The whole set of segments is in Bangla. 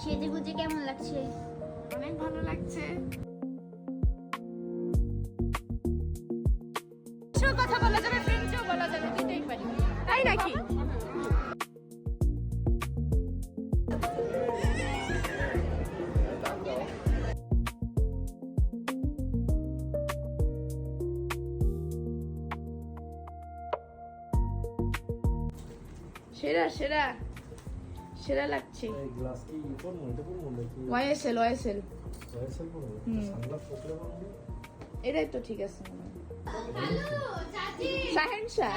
সেজে গুজে কেমন লাগছে? অনেক ভালো লাগছে। কথা বলা যাবে, ফ্রেঞ্চও বলা যাবে, দুটোই পারি, তাই নাকি? সেরা সেরা সেরা লাগছে। ওয়াইএসএল ওয়াইএসএল এটাই তো ঠিক আছে মনে হয়। সাহেনশা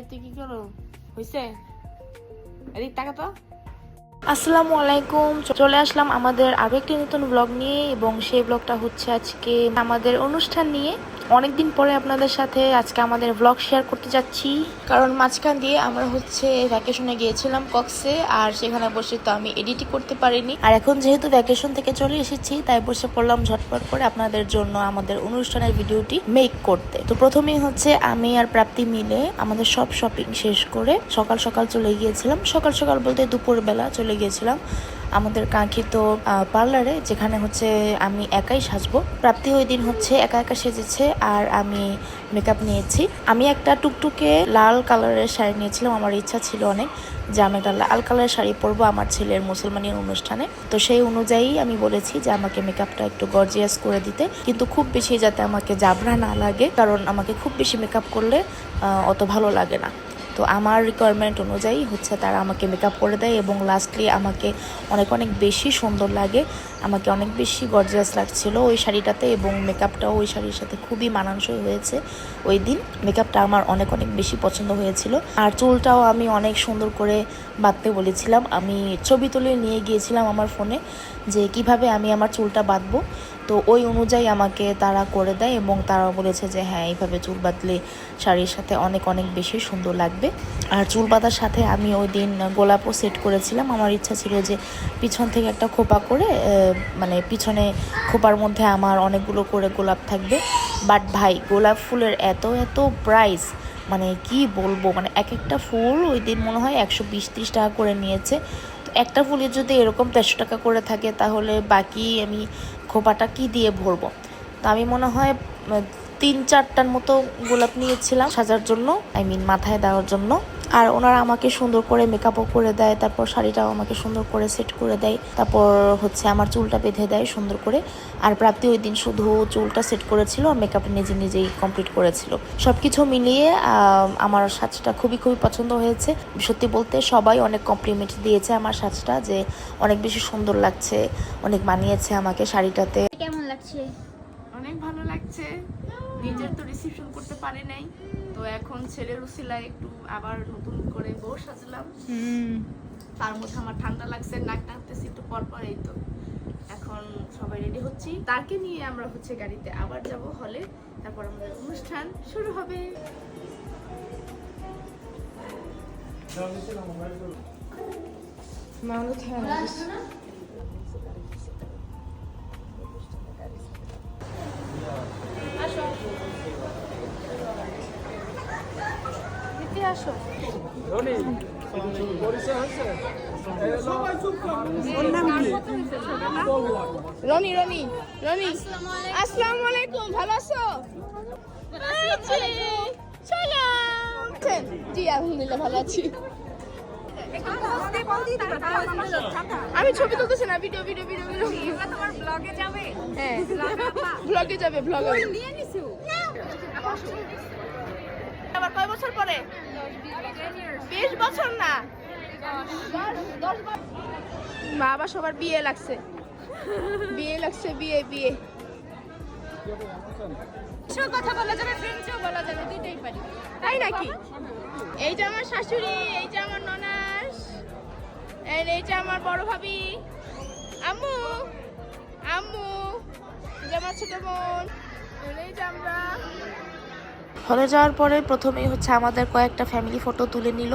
তুই কি করো হয়েছে এদিক টাকা তো। আসসালামু আলাইকুম, চলে আসলাম আমাদের আরো একটি নতুন ব্লগ নিয়ে এবং সেই ব্লগটা হচ্ছে আজকে আমাদের অনুষ্ঠান নিয়ে। অনেকদিন পরে আপনাদের সাথে আজকে আমাদের ব্লগ শেয়ার করতে যাচ্ছি, কারণ মাঝখান দিয়ে আমরা হচ্ছে ভ্যাকেশনে গিয়েছিলাম কক্সে, আর সেখানে বসে তো আমি এডিটই করতে পারিনি। আর এখন যেহেতু ভ্যাকেশন থেকে চলে এসেছি তাই বসে পড়লাম ঝটপট করে আপনাদের জন্য আমাদের অনুষ্ঠানের ভিডিওটি মেক করতে। তো প্রথমেই হচ্ছে আমি আর প্রাপ্তি মিলে আমাদের সব শপিং শেষ করে সকাল সকাল চলে গিয়েছিলাম। সকাল সকাল বলতে দুপুরবেলা চলে গিয়েছিলাম আমাদের কাঙ্ক্ষিত পার্লারে, যেখানে হচ্ছে আমি একাই সাজবো। প্রাপ্তি ওই দিন হচ্ছে একা একা সেজেছে আর আমি মেকআপ নিয়েছি। আমি একটা টুকটুকে লাল কালারের শাড়ি নিয়েছিলাম। আমার ইচ্ছা ছিল অনেক যে আমি একটা লাল কালারের শাড়ি পরবো আমার ছেলের মুসলমানের অনুষ্ঠানে। তো সেই অনুযায়ী আমি বলেছি যে আমাকে মেকআপটা একটু গর্জিয়াস করে দিতে, কিন্তু খুব বেশি যাতে আমাকে জাবরা না লাগে, কারণ আমাকে খুব বেশি মেকআপ করলে অত ভালো লাগে না। তো আমার রিকোয়ারমেন্ট অনুযায়ী হচ্ছে তারা আমাকে মেকআপ করে দেয় এবং লাস্টলি আমাকে অনেক অনেক বেশি সুন্দর লাগে, আমাকে অনেক বেশি গর্জিয়াস লাগছিল ওই শাড়িটাতে, এবং মেকআপটাও ওই শাড়ির সাথে খুবই মানানসই হয়েছে। ওই দিন মেকআপটা আমার অনেক অনেক বেশি পছন্দ হয়েছিল। আর চুলটাও আমি অনেক সুন্দর করে বাঁধতে বলেছিলাম। আমি ছবি তুলে নিয়ে গিয়েছিলাম আমার ফোনে যে কিভাবে আমি আমার চুলটা বাঁধবো। তো ওই অনুযায়ী আমাকে তারা করে দেয় এবং তারা বলেছে যে হ্যাঁ, এইভাবে চুল বাঁধলে শাড়ির সাথে অনেক অনেক বেশি সুন্দর লাগবে। আর চুল বাঁধার সাথে আমি ওই দিন গোলাপও সেট করেছিলাম। আমার ইচ্ছা ছিল যে পিছন থেকে একটা খোপা করে, মানে পিছনে খোপার মধ্যে আমার অনেকগুলো করে গোলাপ থাকবে। বাট ভাই, গোলাপ ফুলের এত এত প্রাইস, মানে কি বলবো, মানে এক একটা ফুল ওই দিন মনে হয় 120-30 টাকা করে নিয়েছে। তো একটা ফুলের যদি এরকম 150 টাকা করে থাকে তাহলে বাকি আমি খোপাটা কি দিয়ে ভরবো। তো আমি মনে হয় 3-4টার মতো গোলাপ নিয়েছিলাম সাজার জন্য, মাথায় দেওয়ার জন্য। আর ওনারা আমাকে সুন্দর করে মেকআপও করে দেয়, তারপর শাড়িটাও আমাকে সুন্দর করে সেট করে দেয়, তারপর হচ্ছে আমার চুলটা বেঁধে দেয় সুন্দর করে। আর প্রাপ্তি ওই দিন শুধু চুলটা সেট করেছিল আর মেকআপটা নিজে নিজেই কমপ্লিট করেছিল। সব কিছু মিলিয়ে আমার সাজটা খুবই খুবই পছন্দ হয়েছে। সত্যি বলতে সবাই অনেক কমপ্লিমেন্ট দিয়েছে আমার সাজটা, যে অনেক বেশি সুন্দর লাগছে, অনেক মানিয়েছে আমাকে শাড়িটাতে। কেমন লাগছে? অনেক ভালো লাগছে। নিজের তো রিসেপশন করতে পারি নাই, তো এখন ছেলের উসিলায় একটু আবার নতুন করে বউ সাজলাম। তার মধ্যে আমার ঠান্ডা লাগছে, নাক টানতেছি একটু পর পর। এই তো এখন সবাই রেডি হচ্ছি, তাকে নিয়ে আমরা হচ্ছে গাড়িতে আবার যাব হলে, তারপর আমাদের অনুষ্ঠান শুরু হবে। আসো রনি, পরিচয় হয়েছে? রনি রনি রনি, আসসালামু আলাইকুম, ভালো আছো? জি আলহামদুলিল্লাহ ভালো আছি। আমি ছবি তুলতেছি না, ভিডিও ভিডিও ভিডিও ভিডিও। তোমার ব্লগে যাবে? হ্যাঁ ব্লগে যাবে, ব্লগে নিয়ে নিছো। আবার কয় বছর পরে? 20 বছর না, 10 বছর। বাবা সবার বিয়ে লাগছে, বিয়ে লাগছে, বিয়ে বিয়ে। কথা বলা যাবে, ফ্রেঞ্চও বলা যাবে, দুটোই পারি, তাই নাকি? এইটা আমার শাশুড়ি, এইটা আমার ননাস, এইটা আমার বড় ভাবি, আম্মু আম্মু, এইটা আমার ছোট বোন, এইটা আমরা। হলে যাওয়ার পরে প্রথমেই হচ্ছে আমাদের কয়েকটা ফ্যামিলি ফটো তুলে নিল,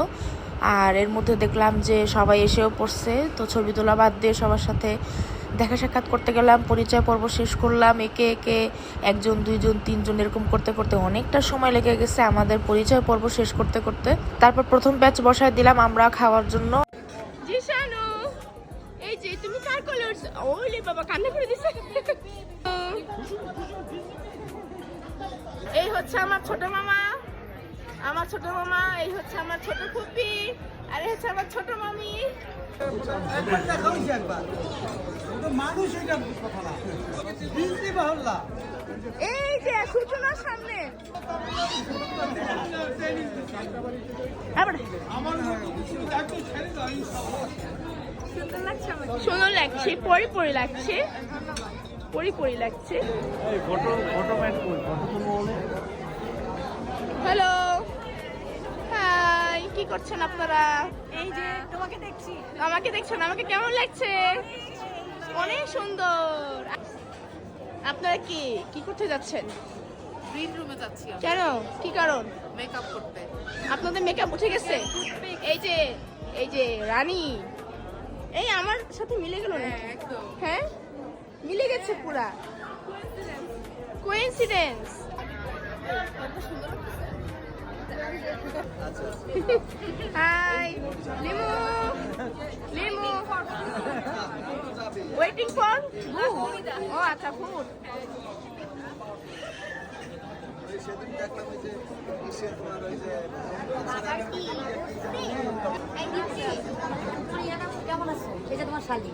আর এর মধ্যে দেখলাম যে সবাই এসেও পড়ছে। তো ছবি তোলা বাদ দিয়ে সবার সাথে দেখা সাক্ষাৎ করতে গেলাম, পরিচয় পর্ব শেষ করলাম, একে একে 1 জন 2 জন 3 জন এরকম করতে করতে অনেকটা সময় লেগে গেছে আমাদের পরিচয় পর্ব শেষ করতে করতে। তারপর প্রথম ব্যাচ বসায় দিলাম আমরা খাওয়ার জন্য। জিশানু, এই যে তুমি কার কোলে উঠছো? ওলে বাবা, কান্না করে দিছে। এই হচ্ছে আমার ছোট মামা, এই হচ্ছে আমার ছোট ফুপি, আর এই হচ্ছে আমার ছোট মামি। এই যে সূচনার সামনে সুন্দর লাগছে, পরি লাগছে। হ্যালো, হাই, কি করছেন আপনারা? এই যে তোমাকে দেখছি। আমাকে দেখছেন? আমাকে কেমন লাগছে? অনেক সুন্দর। আপনারা কি করতে যাচ্ছেন? গ্রিন রুমে যাচ্ছি। কেন, কি কারণ? মেকআপ করতে। আপনাদের মেকআপ উঠে গেছে? এই যে রানী, এই আমার সাথে মিলে গেল না? একদম। হ্যাঁ, মিলে গেছে পুরা। Coincidence. Hi Limu, waiting for ও আচ্ছা ফুড। কেমন আছো? এই যে তোমার শালি।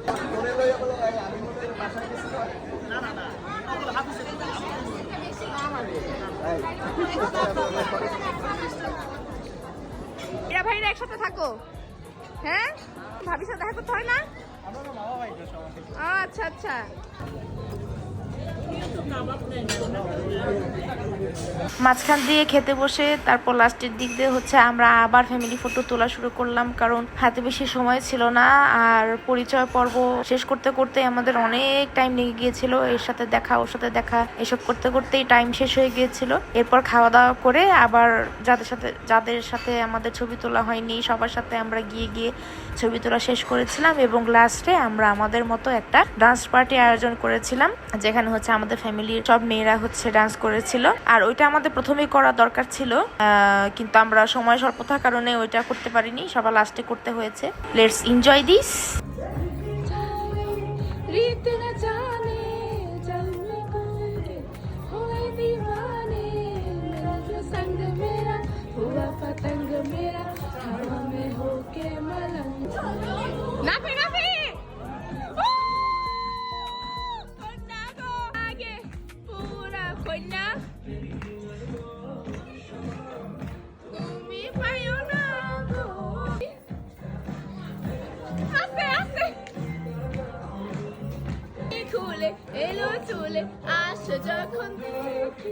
এরা ভাইরা একসাথে থাকো? হ্যাঁ, ভাবির সাথে দেখা করতে হয় না? আচ্ছা আচ্ছা। মাঝখান দিয়ে খেতে বসে তারপর লাস্টের দিক দিয়ে হচ্ছে আমরা আবার ফ্যামিলি ফটো তোলা শুরু করলাম, কারণ হাতে বেশি সময় ছিল না। আর পরিচয় পর্ব শেষ করতে করতে আমাদের অনেক টাইম লেগে গিয়েছিল, এর সাথে দেখা ওর সাথে দেখা এসব করতে করতেই টাইম শেষ হয়ে গিয়েছিল। এরপর খাওয়া দাওয়া করে আবার যাদের সাথে আমাদের ছবি তোলা হয়নি সবার সাথে আমরা গিয়ে ছবি তোলা শেষ করেছিলাম, এবং লাস্টে আমরা আমাদের মতো একটা ডান্স পার্টি আয়োজন করেছিলাম, যেখানে হচ্ছে আমাদের ফ্যামিলির সব মেয়েরা হচ্ছে ডান্স করেছিল। আর ওইটা আমাদের প্রথমেই করা দরকার ছিল, কিন্তু আমরা সময় স্বল্পতার কারণে ওইটা করতে পারিনি, সবার লাস্টে করতে হয়েছে। Let's enjoy this. নাফি পুরা কন্যা, তুমি পাইও না গো। আস্তে খুলে এলো চুলে আসো যখন দেখি।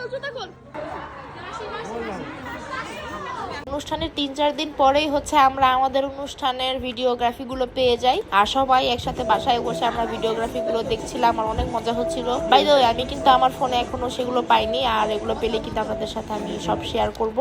জুতা খোল অনুষ্ঠানের 3-4 দিন পরেই হচ্ছে আমরা আমাদের অনুষ্ঠানের ভিডিওগ্রাফিগুলো পেয়ে যাই, আর সবাই একসাথে বাসায় বসে আমরা ভিডিওগ্রাফিগুলো দেখছিলাম আর অনেক মজা হচ্ছিল। বাই দ্য ওয়ে, আমি কিন্তু আমার ফোনে এখনো সেগুলো পাইনি, আর এগুলো পেলে কিন্তু আপনাদের সাথে আমি সব শেয়ার করব।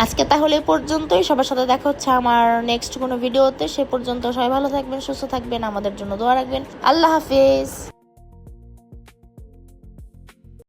আজকে তাহলে এ পর্যন্তই। সবার সাথে দেখা হচ্ছে আমার নেক্সট কোনো ভিডিওতে। সে পর্যন্ত সবাই ভালো থাকবেন, সুস্থ থাকবেন, আমাদের জন্য দোয়া রাখবেন। আল্লাহ হাফেজ।